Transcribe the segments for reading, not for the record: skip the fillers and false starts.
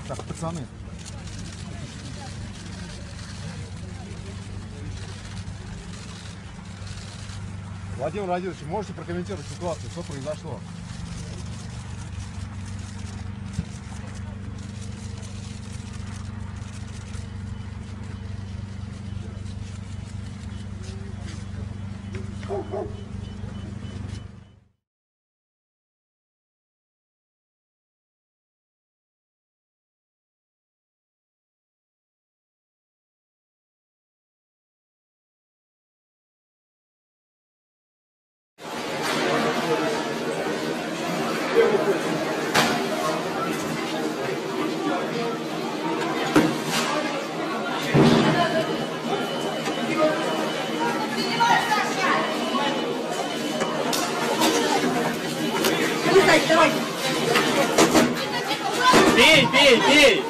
Так, пацаны. Владимир Владимирович, можете прокомментировать ситуацию, что произошло? Давай. Бей, бей, бей!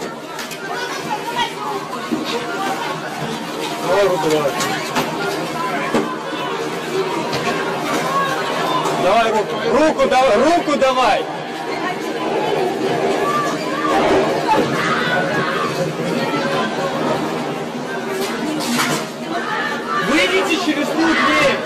Давай руку, давай. Давай руку. Руку давай, руку давай! Выйдите через ту дверь!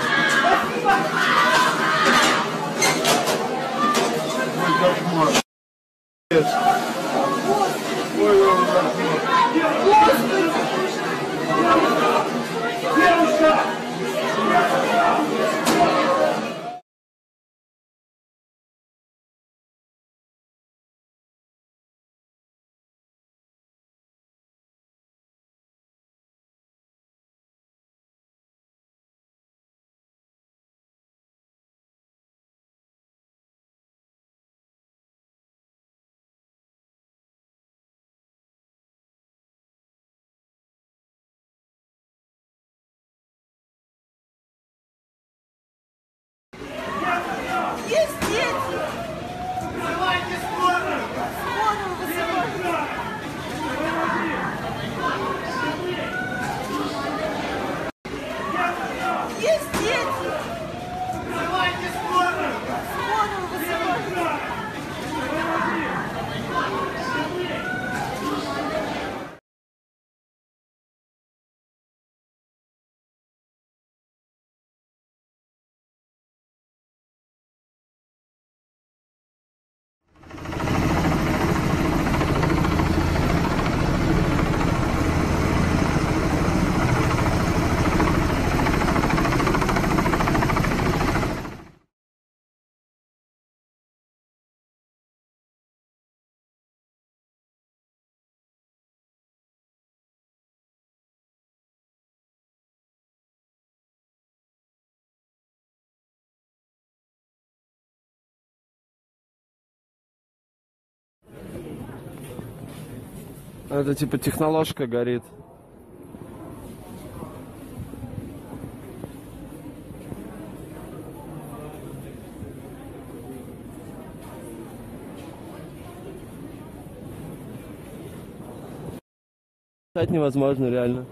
Есть дети! Вызывайте скорую! Скорую вызывайте! Есть дети! Вызывайте скорую! Скорую вызывайте! Это типа техноложка горит. Писать невозможно, реально.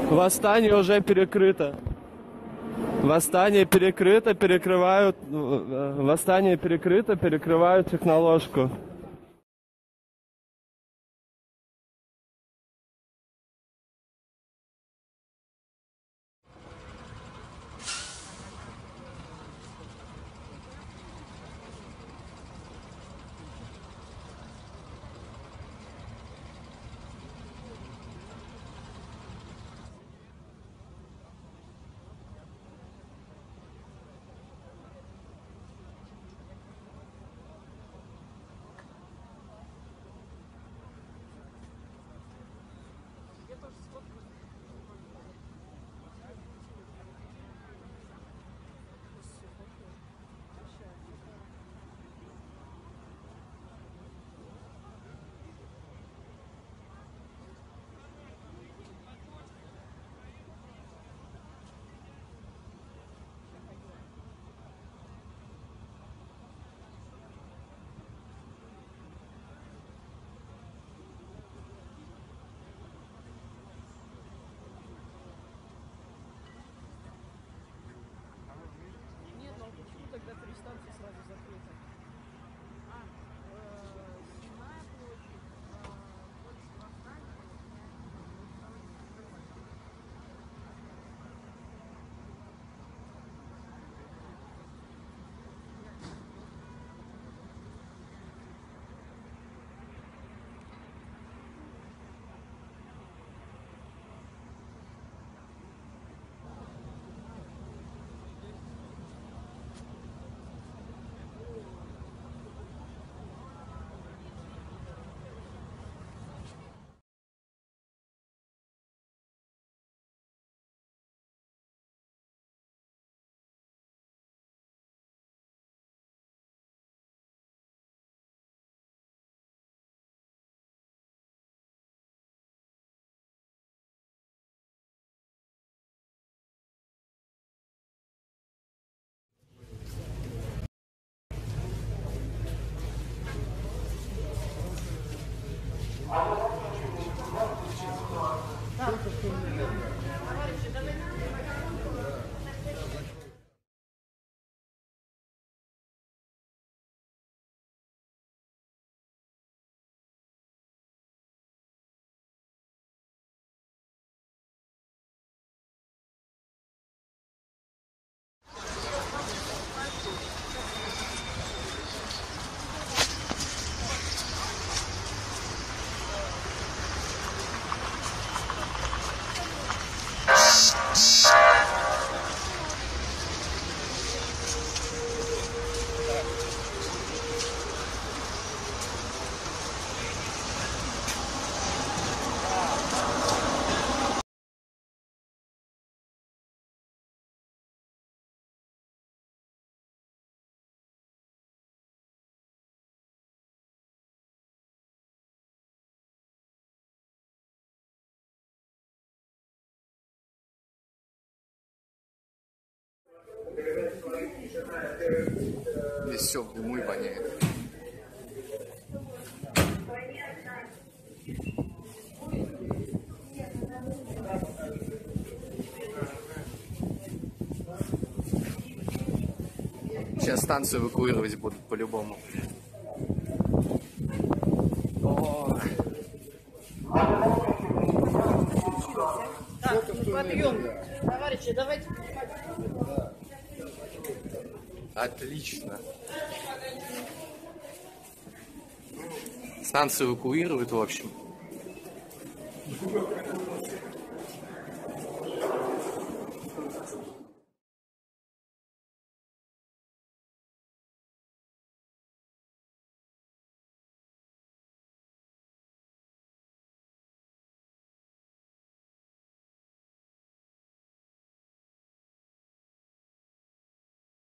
Восстание уже перекрыто. Восстание перекрыто, перекрывают. Восстание перекрыто, перекрывают техноложку. станция сразу закрыта. Сенная площадь, больше восстания. Здесь все в дыму и воняет. Сейчас станцию эвакуировать будут по-любому. Так, подъем. Товарищи, давайте. Отлично. Станцию эвакуируют, в общем.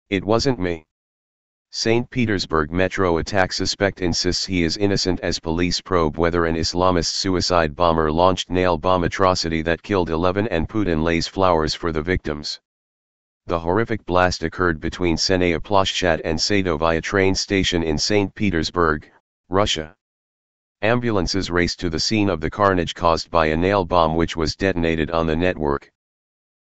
It wasn't me. St. Petersburg Metro attack suspect insists he is innocent as police probe whether an Islamist suicide bomber launched nail bomb atrocity that killed 11 and Putin lays flowers for the victims. The horrific blast occurred between Senaya Ploshchat and Sadovaya train station in St. Petersburg, Russia. Ambulances raced to the scene of the carnage caused by a nail bomb which was detonated on the network.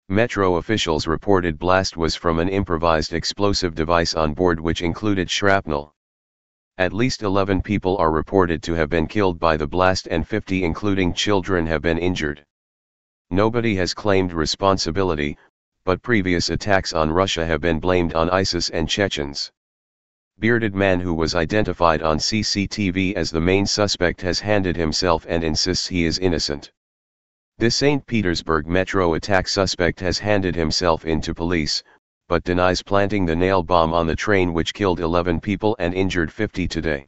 Metro officials reported blast was from an improvised explosive device on board which included shrapnel. At least 11 people are reported to have been killed by the blast and 50 including children have been injured. Nobody has claimed responsibility, but previous attacks on Russia have been blamed on ISIS and Chechens. Bearded man who was identified on CCTV as the main suspect has handed himself and insists he is innocent. The St. Petersburg Metro attack suspect has handed himself in to police, but denies planting the nail bomb on the train which killed 11 people and injured 50 today.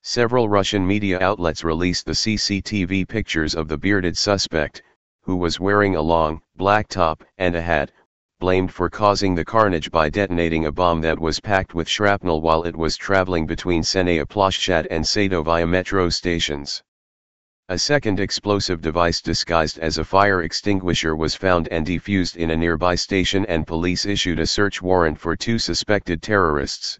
Several Russian media outlets released the CCTV pictures of the bearded suspect, who was wearing a long, black top and a hat, blamed for causing the carnage by detonating a bomb that was packed with shrapnel while it was traveling between Senaya Ploshchat and Sadovaya metro stations. A second explosive device disguised as a fire extinguisher was found and defused in a nearby station and police issued a search warrant for 2 suspected terrorists.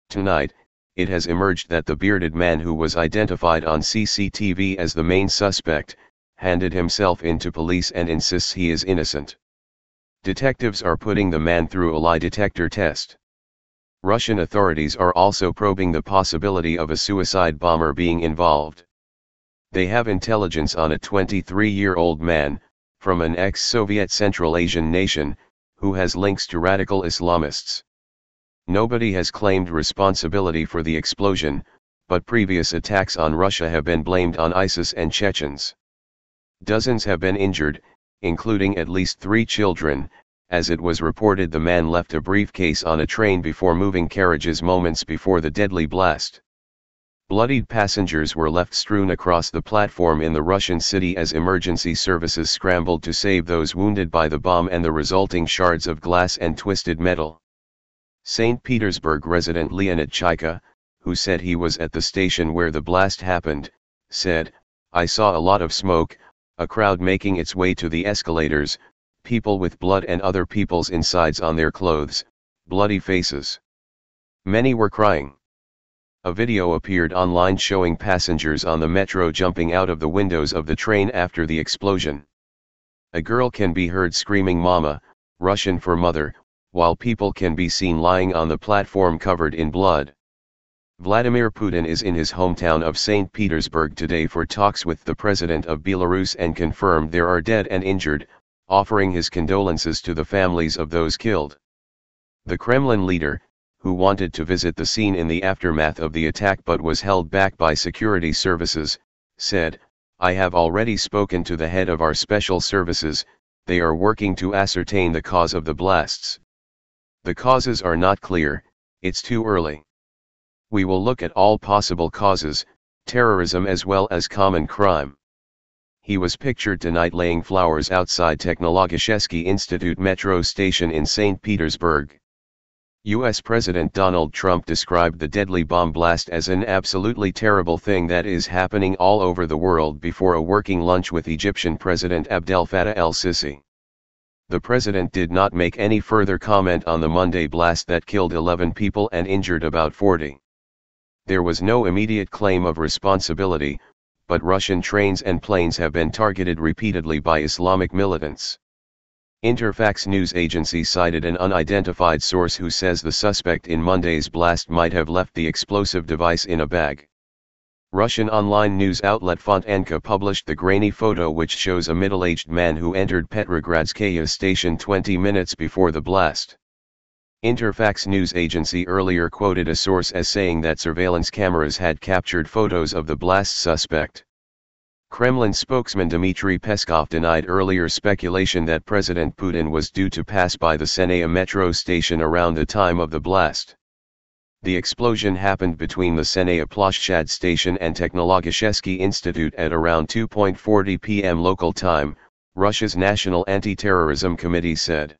Tonight, it has emerged that the bearded man who was identified on CCTV as the main suspect, handed himself in to police and insists he is innocent. Detectives are putting the man through a lie detector test. Russian authorities are also probing the possibility of a suicide bomber being involved. They have intelligence on a 23-year-old man, from an ex-Soviet Central Asian nation, who has links to radical Islamists. Nobody has claimed responsibility for the explosion, but previous attacks on Russia have been blamed on ISIS and Chechens. Dozens have been injured, including at least 3 children. As it was reported, the man left a briefcase on a train before moving carriages moments before the deadly blast. Bloodied passengers were left strewn across the platform in the Russian city as emergency services scrambled to save those wounded by the bomb and the resulting shards of glass and twisted metal. St. Petersburg resident Leonid Chaika, who said he was at the station where the blast happened, said, "I saw a lot of smoke, a crowd making its way to the escalators, people with blood and other people's insides on their clothes, bloody faces. Many were crying." A video appeared online showing passengers on the metro jumping out of the windows of the train after the explosion. A girl can be heard screaming "Mama," Russian for mother, while people can be seen lying on the platform covered in blood. Vladimir Putin is in his hometown of St. Petersburg today for talks with the president of Belarus and confirmed there are dead and injured, offering his condolences to the families of those killed. The Kremlin leader, who wanted to visit the scene in the aftermath of the attack but was held back by security services, said, "I have already spoken to the head of our special services, they are working to ascertain the cause of the blasts. The causes are not clear, it's too early. We will look at all possible causes, terrorism as well as common crime." He was pictured tonight laying flowers outside Technologichesky Institute metro station in St. Petersburg. U.S. President Donald Trump described the deadly bomb blast as an absolutely terrible thing that is happening all over the world before a working lunch with Egyptian President Abdel Fattah el-Sisi. The president did not make any further comment on the Monday blast that killed 11 people and injured about 40. There was no immediate claim of responsibility, but Russian trains and planes have been targeted repeatedly by Islamic militants. Interfax news agency cited an unidentified source who says the suspect in Monday's blast might have left the explosive device in a bag. Russian online news outlet Fontanka published the grainy photo which shows a middle-aged man who entered Petrogradskaya station 20 minutes before the blast. Interfax news agency earlier quoted a source as saying that surveillance cameras had captured photos of the blast suspect. Kremlin spokesman Dmitry Peskov denied earlier speculation that President Putin was due to pass by the Senaya metro station around the time of the blast. The explosion happened between the Senaya Ploshchad station and Technologichesky Institute at around 2:40 p.m. local time, Russia's National Anti-Terrorism Committee said.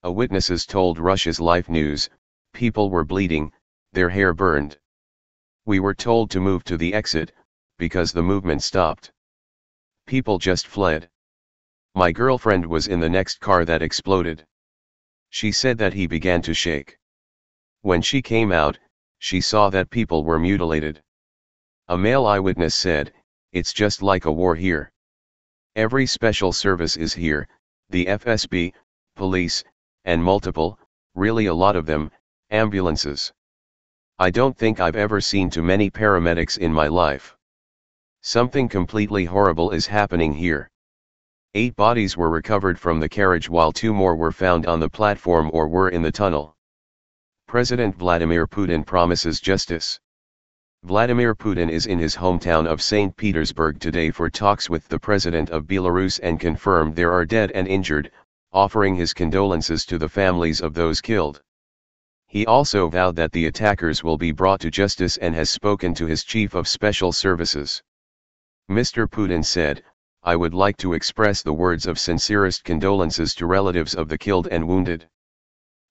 A witnesses told Russia's Life News, "People were bleeding, their hair burned. We were told to move to the exit, because the movement stopped. People just fled. My girlfriend was in the next car that exploded. She said that he began to shake. When she came out, she saw that people were mutilated." A male eyewitness said, "It's just like a war here. Every special service is here, the FSB, police, and multiple, really a lot of them, ambulances. I don't think I've ever seen too many paramedics in my life. Something completely horrible is happening here." 8 bodies were recovered from the carriage while 2 more were found on the platform or were in the tunnel. President Vladimir Putin promises justice. Vladimir Putin is in his hometown of St. Petersburg today for talks with the president of Belarus and confirmed there are dead and injured, offering his condolences to the families of those killed. He also vowed that the attackers will be brought to justice and has spoken to his chief of special services. Mr. Putin said, "I would like to express the words of sincerest condolences to relatives of the killed and wounded.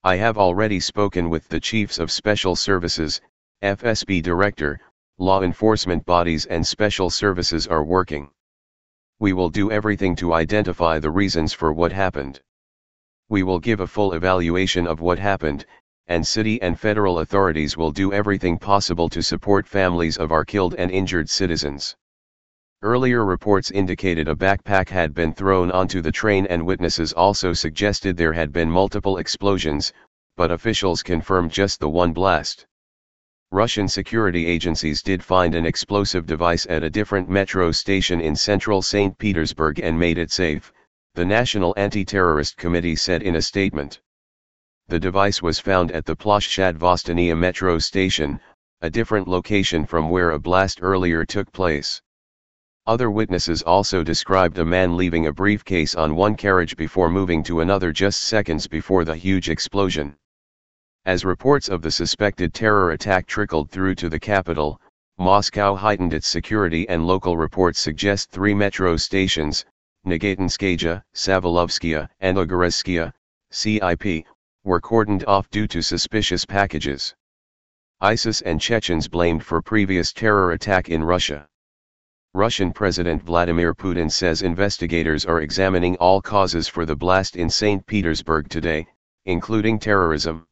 I have already spoken with the chiefs of special services, FSB director, law enforcement bodies and special services are working. We will do everything to identify the reasons for what happened. We will give a full evaluation of what happened, and city and federal authorities will do everything possible to support families of our killed and injured citizens." Earlier reports indicated a backpack had been thrown onto the train and witnesses also suggested there had been multiple explosions, but officials confirmed just the one blast. Russian security agencies did find an explosive device at a different metro station in central St. Petersburg and made it safe, the National Anti-Terrorist Committee said in a statement. The device was found at the Ploshchad Vostania metro station, a different location from where a blast earlier took place. Other witnesses also described a man leaving a briefcase on one carriage before moving to another just seconds before the huge explosion. As reports of the suspected terror attack trickled through to the capital, Moscow heightened its security, and local reports suggest 3 metro stations, Nagatinskaya, Savalovskaya, and Ogorezskaya, CIP, were cordoned off due to suspicious packages. ISIS and Chechens blamed for previous terror attack in Russia. Russian President Vladimir Putin says investigators are examining all causes for the blast in St. Petersburg today, including terrorism.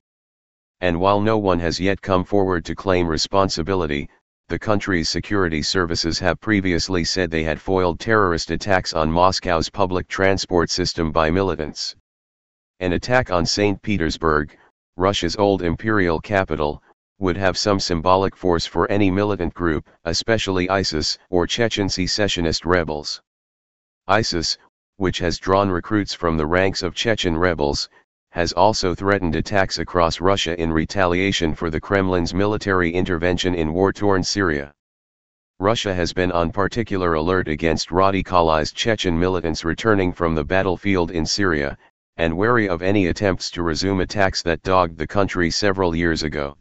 And while no one has yet come forward to claim responsibility, the country's security services have previously said they had foiled terrorist attacks on Moscow's public transport system by militants. An attack on St. Petersburg, Russia's old imperial capital, would have some symbolic force for any militant group, especially ISIS or Chechen secessionist rebels. ISIS, which has drawn recruits from the ranks of Chechen rebels, has also threatened attacks across Russia in retaliation for the Kremlin's military intervention in war-torn Syria. Russia has been on particular alert against radicalized Chechen militants returning from the battlefield in Syria, and wary of any attempts to resume attacks that dogged the country several years ago.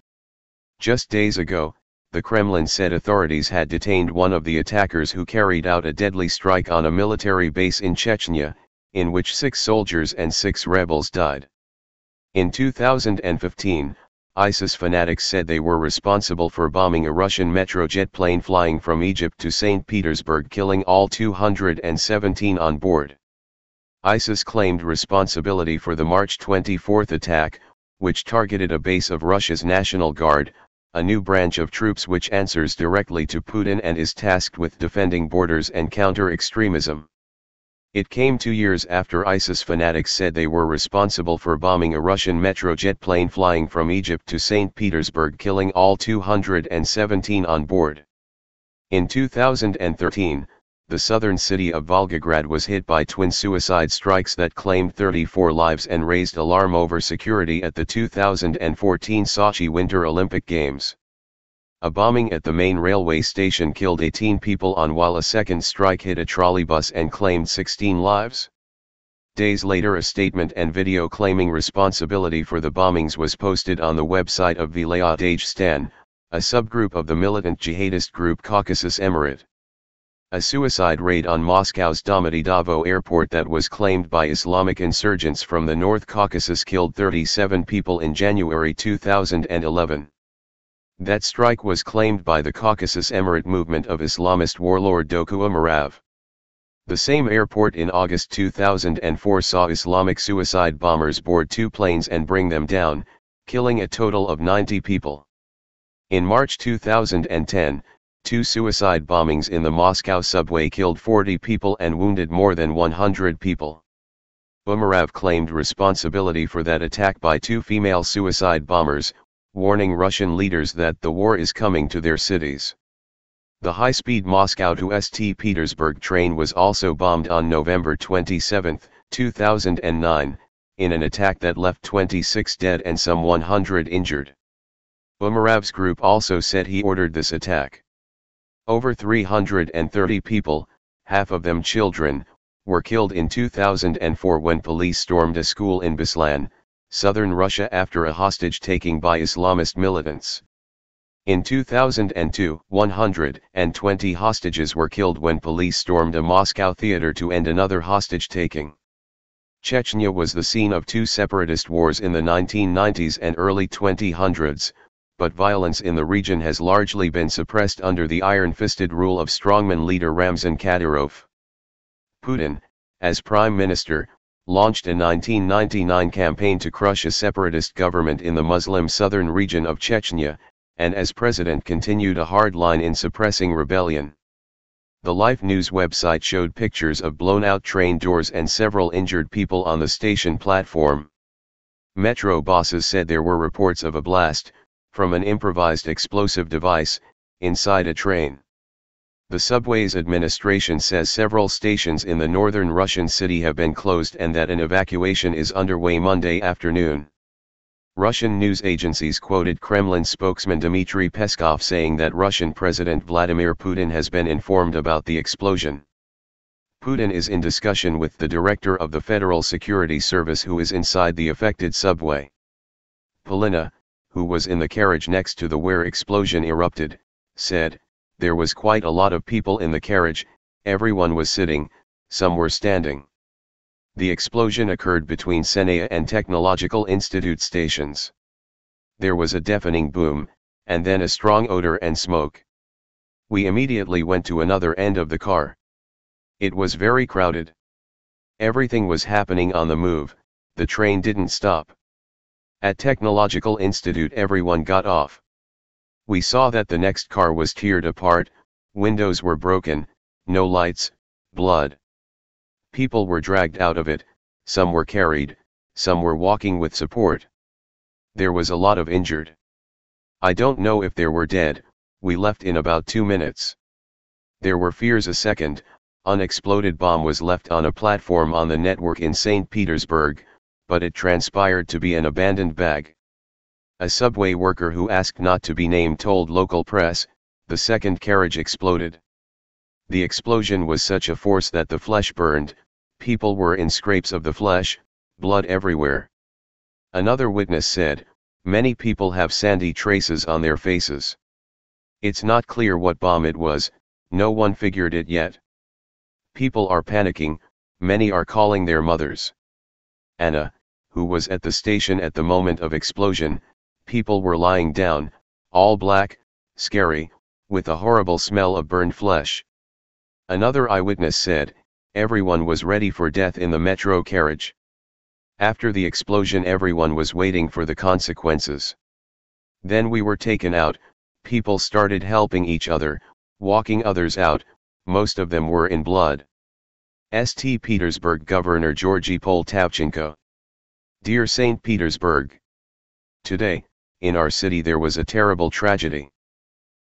Just days ago, the Kremlin said authorities had detained one of the attackers who carried out a deadly strike on a military base in Chechnya, in which 6 soldiers and 6 rebels died. In 2015, ISIS fanatics said they were responsible for bombing a Russian metro jet plane flying from Egypt to St. Petersburg, killing all 217 on board. ISIS claimed responsibility for the March 24 attack, which targeted a base of Russia's National Guard, a new branch of troops which answers directly to Putin and is tasked with defending borders and counter-extremism. It came 2 years after ISIS fanatics said they were responsible for bombing a Russian metro jet plane flying from Egypt to St. Petersburg, killing all 217 on board. In 2013, the southern city of Volgograd was hit by twin suicide strikes that claimed 34 lives and raised alarm over security at the 2014 Sochi Winter Olympic Games. A bombing at the main railway station killed 18 people while a second strike hit a trolleybus and claimed 16 lives. Days later, a statement and video claiming responsibility for the bombings was posted on the website of Vilayat-Dagestan, a subgroup of the militant jihadist group Caucasus Emirate. A suicide raid on Moscow's Domodedovo airport that was claimed by Islamic insurgents from the North Caucasus killed 37 people in January 2011. That strike was claimed by the Caucasus Emirate movement of Islamist warlord Doku Umarav. The same airport in August 2004 saw Islamic suicide bombers board 2 planes and bring them down, killing a total of 90 people. In March 2010, 2 suicide bombings in the Moscow subway killed 40 people and wounded more than 100 people. Umarav claimed responsibility for that attack by 2 female suicide bombers, warning Russian leaders that the war is coming to their cities. The high-speed Moscow to St. Petersburg train was also bombed on November 27, 2009, in an attack that left 26 dead and some 100 injured. Umarov's group also said he ordered this attack. Over 330 people, half of them children, were killed in 2004 when police stormed a school in Beslan, southern Russia after a hostage-taking by Islamist militants. In 2002, 120 hostages were killed when police stormed a Moscow theater to end another hostage-taking. Chechnya was the scene of 2 separatist wars in the 1990s and early 2000s, but violence in the region has largely been suppressed under the iron-fisted rule of strongman leader Ramzan Kadyrov. Putin, as prime minister, launched a 1999 campaign to crush a separatist government in the Muslim southern region of Chechnya, and as president continued a hard line in suppressing rebellion. The Life News website showed pictures of blown-out train doors and several injured people on the station platform. Metro bosses said there were reports of a blast, from an improvised explosive device, inside a train. The subway's administration says several stations in the northern Russian city have been closed and that an evacuation is underway Monday afternoon. Russian news agencies quoted Kremlin spokesman Dmitry Peskov saying that Russian President Vladimir Putin has been informed about the explosion. Putin is in discussion with the director of the Federal Security Service who is inside the affected subway. Polina, who was in the carriage next to the where explosion erupted, said, "There was quite a lot of people in the carriage, everyone was sitting, some were standing." The explosion occurred between Chennai and Technological Institute stations. There was a deafening boom, and then a strong odor and smoke. We immediately went to another end of the car. It was very crowded. Everything was happening on the move, the train didn't stop. At Technological Institute everyone got off. We saw that the next car was teared apart, windows were broken, no lights, blood. People were dragged out of it, some were carried, some were walking with support. There was a lot of injured. I don't know if there were dead, we left in about 2 minutes. There were fears a second, unexploded bomb was left on a platform on the network in St. Petersburg, but it transpired to be an abandoned bag. A subway worker who asked not to be named told local press, the second carriage exploded. The explosion was such a force that the flesh burned, people were in scrapes of the flesh, blood everywhere. Another witness said, many people have sandy traces on their faces. It's not clear what bomb it was, no one figured it yet. People are panicking, many are calling their mothers. Anna, who was at the station at the moment of explosion, people were lying down, all black, scary, with a horrible smell of burned flesh. Another eyewitness said, everyone was ready for death in the metro carriage. After the explosion everyone was waiting for the consequences. Then we were taken out, people started helping each other, walking others out, most of them were in blood. St. Petersburg Governor Georgy Poltavchenko. Dear St. Petersburg. Today, in our city there was a terrible tragedy.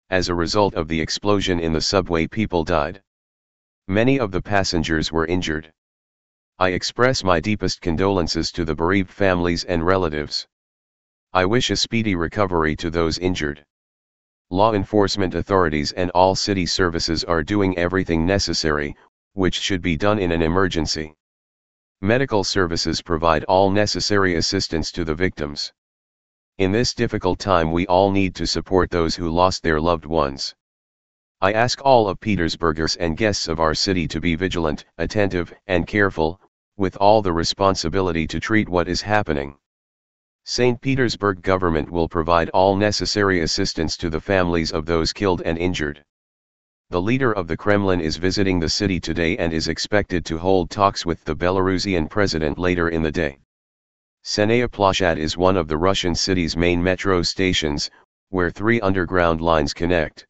As a result of the explosion in the subway people died. Many of the passengers were injured. I express my deepest condolences to the bereaved families and relatives. I wish a speedy recovery to those injured. Law enforcement authorities and all city services are doing everything necessary, which should be done in an emergency. Medical services provide all necessary assistance to the victims. In this difficult time we all need to support those who lost their loved ones. I ask all of Petersburgers and guests of our city to be vigilant, attentive, and careful, with all the responsibility to treat what is happening. St. Petersburg government will provide all necessary assistance to the families of those killed and injured. The leader of the Kremlin is visiting the city today and is expected to hold talks with the Belarusian president later in the day. Senaya Plashad is one of the Russian city's main metro stations, where 3 underground lines connect.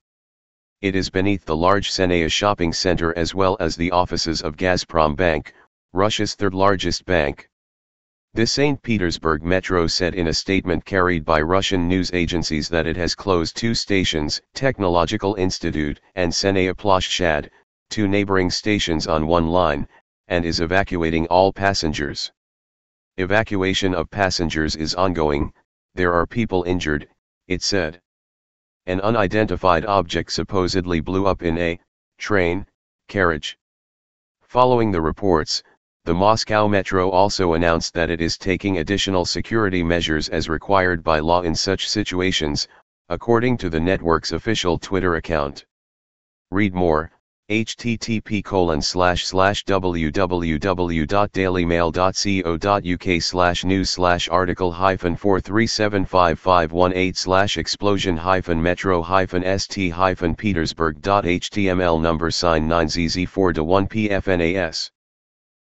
It is beneath the large Senaya shopping center as well as the offices of Gazprom Bank, Russia's third largest bank. The St. Petersburg Metro said in a statement carried by Russian news agencies that it has closed 2 stations, Technological Institute and Senaya Plashad, 2 neighboring stations on 1 line, and is evacuating all passengers. Evacuation of passengers is ongoing, there are people injured, it said. An unidentified object supposedly blew up in a train carriage. Following the reports, the Moscow Metro also announced that it is taking additional security measures as required by law in such situations, according to the network's official Twitter account. Read more, http://www.dailymail.co.uk/news/article-4375518/explosion-metro-st-petersburg.html number sign 9ZZ4-1PFNAS.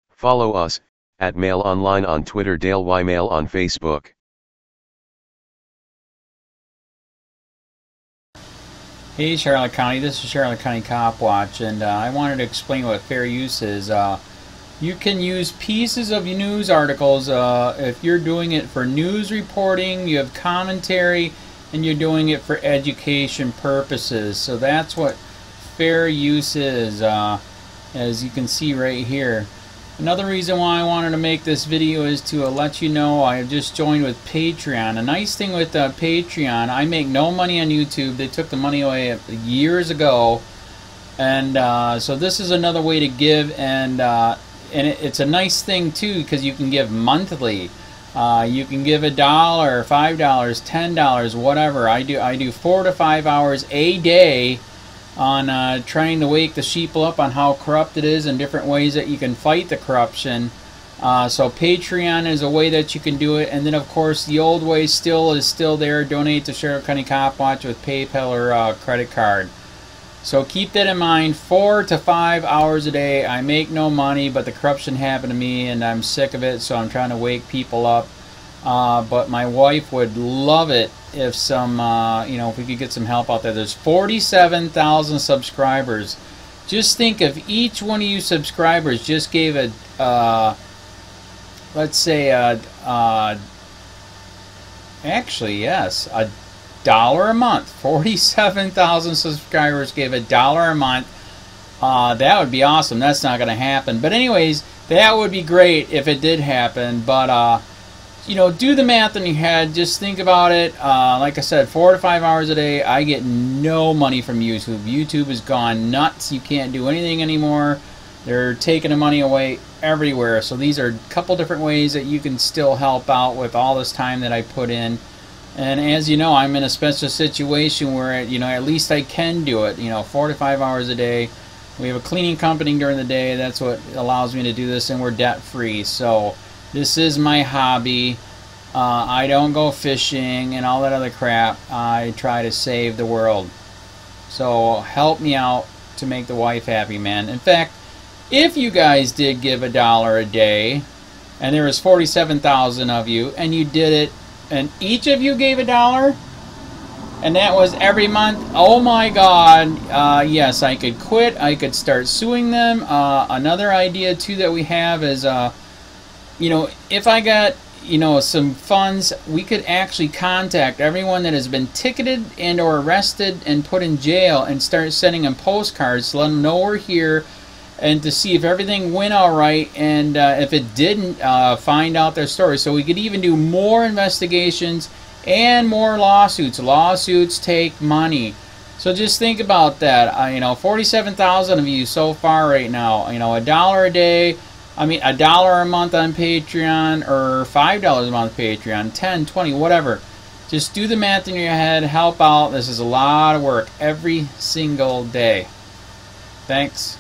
Follow us, at Mail Online on Twitter, Dale Y Mail on Facebook. Hey Charlotte County, this is Charlotte County Cop Watch, and I wanted to explain what fair use is. You can use pieces of news articles if you're doing it for news reporting, you have commentary, and you're doing it for education purposes. So that's what fair use is, as you can see right here. Another reason why I wanted to make this video is to let you know I have just joined with Patreon. A nice thing with Patreon, I make no money on YouTube. They took the money away years ago. And so this is another way to give, and it's a nice thing too, because you can give monthly. You can give $1, $5, $10, whatever. I do 4 to 5 hours a day on trying to wake the sheeple up on how corrupt it is and different ways that you can fight the corruption. So Patreon is a way that you can do it, and then of course the old way is still there. Donate to Sheriff County Cop Watch with PayPal or credit card. So keep that in mind. 4 to 5 hours a day. I make no money, but the corruption happened to me and I'm sick of it, so I'm trying to wake people up. But my wife would love it if if we could get some help out there. There's 47,000 subscribers. Just think if each one of you subscribers just gave let's say actually yes, $1 a month. 47,000 subscribers gave $1 a month. That would be awesome. That's not going to happen. But anyways, that would be great if it did happen. But do the math in your head. Just think about it. Like I said, 4 to 5 hours a day. I get no money from YouTube. YouTube has gone nuts. You can't do anything anymore. They're taking the money away everywhere. So these are a couple different ways that you can still help out with all this time that I put in. And as you know, I'm in a special situation where, at least I can do it, 4 to 5 hours a day. We have a cleaning company during the day. That's what allows me to do this, and we're debt-free. So this is my hobby. I don't go fishing and all that other crap. I try to save the world. So help me out to make the wife happy, man. In fact, if you guys did give $1 a day, and there was 47,000 of you, and you did it, and each of you gave $1, and that was every month, oh my God, yes, I could quit. I could start suing them. Another idea too that we have is, if I got, some funds, we could actually contact everyone that has been ticketed and or arrested and put in jail and start sending them postcards to let them know we're here, and to see if everything went all right, and if it didn't, find out their story. So we could even do more investigations and more lawsuits. Lawsuits take money. So just think about that. 47,000 of you so far right now. $1 a day. $1 a month on Patreon, or $5 a month Patreon, 10, 20, whatever. Just do the math in your head. Help out. This is a lot of work every single day. Thanks.